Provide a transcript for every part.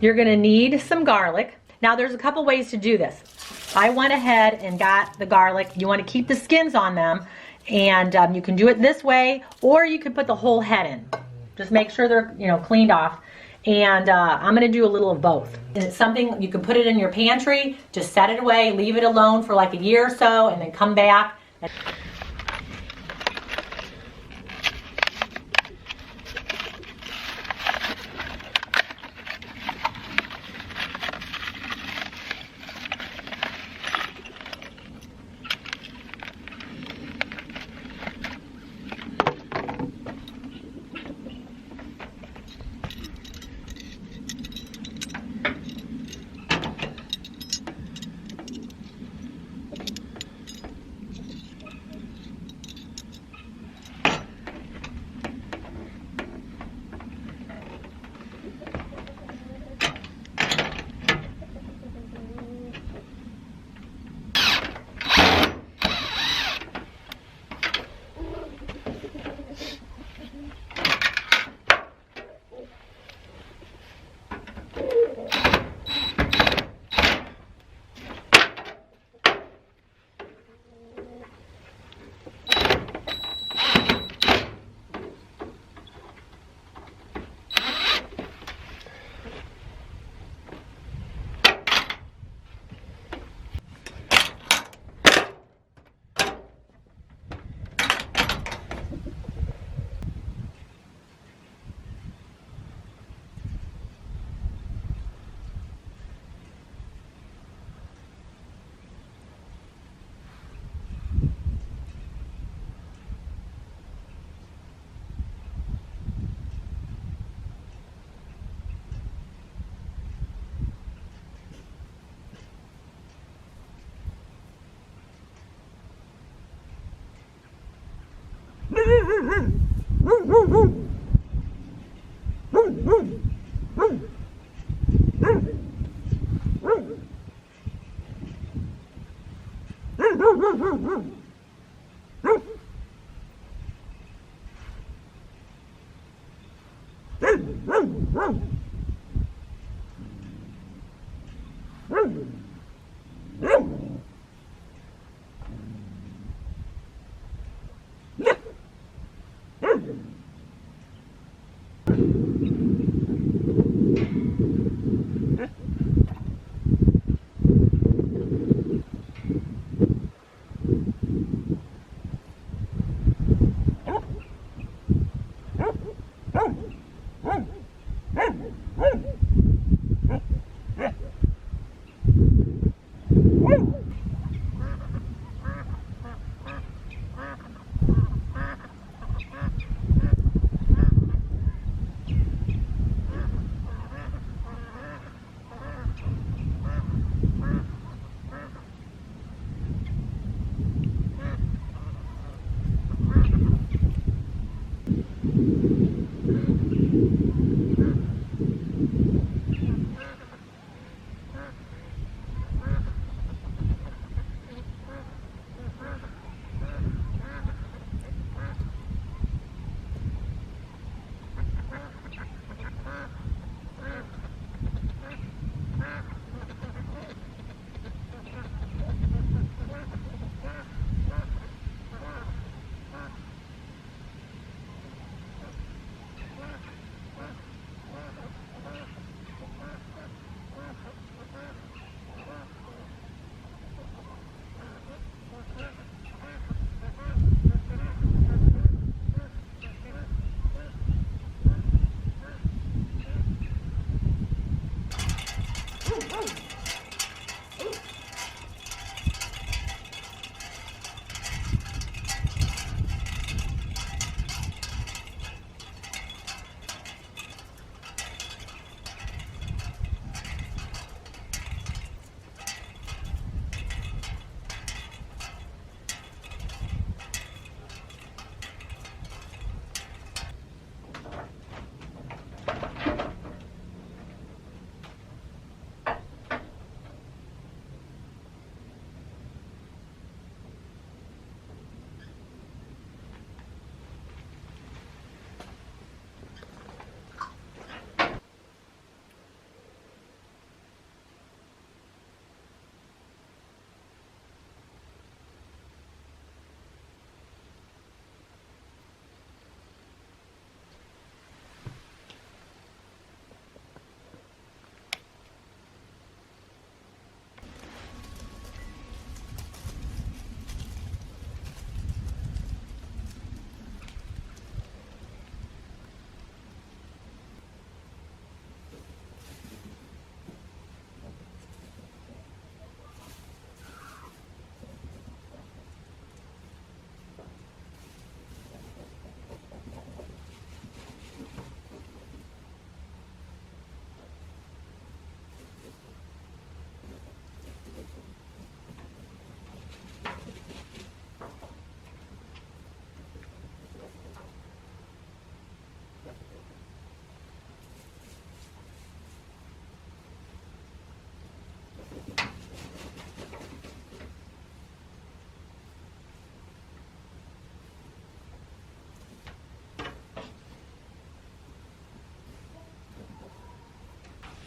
You're gonna need some garlic. Now there's a couple ways to do this. I went ahead and got the garlic. You want to keep the skins on them, and you can do it this way, or you can put the whole head in. Just make sure they're, you know, cleaned off. And I'm gonna do a little of both. It's something you can put it in your pantry, just set it away, leave it alone for like a year or so, and then come back.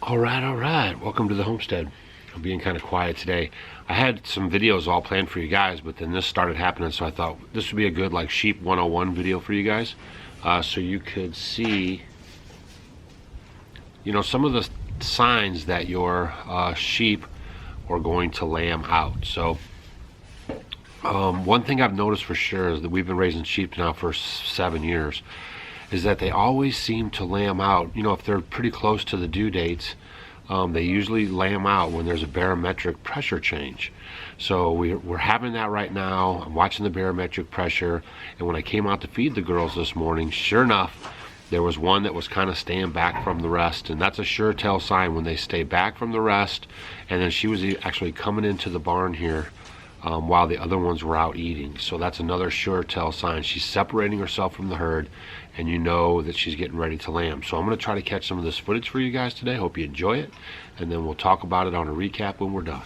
All right. Welcome to the homestead. I'm being kind of quiet today. I had some videos all planned for you guys, but then this started happening, so I thought this would be a good like sheep 101 video for you guys, so you could see, you know, some of the signs that your sheep are going to lamb out. So one thing I've noticed for sure is that we've been raising sheep now for 7 years, is that they always seem to lamb out. You know, if they're pretty close to the due dates, they usually lamb out when there's a barometric pressure change. So we're having that right now. I'm watching the barometric pressure, and when I came out to feed the girls this morning, sure enough, there was one that was kind of staying back from the rest, and that's a sure tell sign when they stay back from the rest. And then she was actually coming into the barn here while the other ones were out eating. So that's another sure tell sign. She's separating herself from the herd, and you know that she's getting ready to lamb. So I'm going to try to catch some of this footage for you guys today. Hope you enjoy it, and then we'll talk about it on a recap when we're done.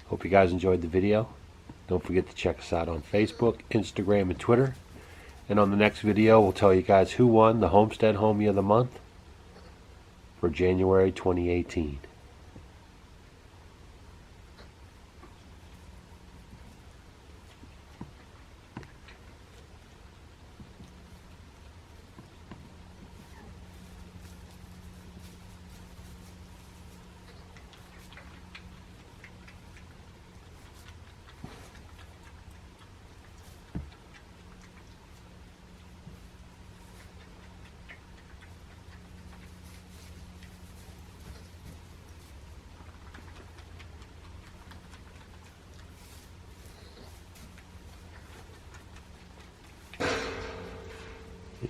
Hope you guys enjoyed the video. Don't forget to check us out on Facebook, Instagram, and Twitter. And on the next video, we'll tell you guys who won the Homestead Homie of the Month for January 2018.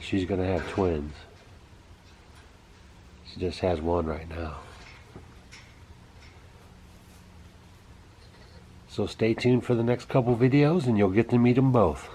She's gonna have twins. She just has one right now. So stay tuned for the next couple videos and you'll get to meet them both.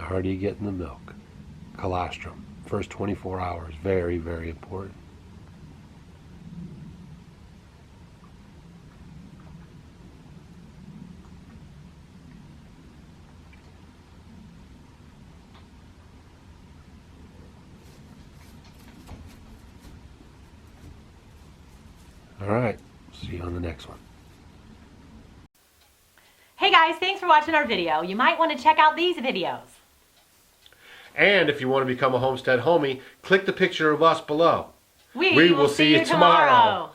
How are you getting the milk? Colostrum. First 24 hours. Very, very important. All right. See you on the next one. Hey guys, thanks for watching our video. You might want to check out these videos. And if you want to become a Homestead homie, click the picture of us below. We will see you tomorrow.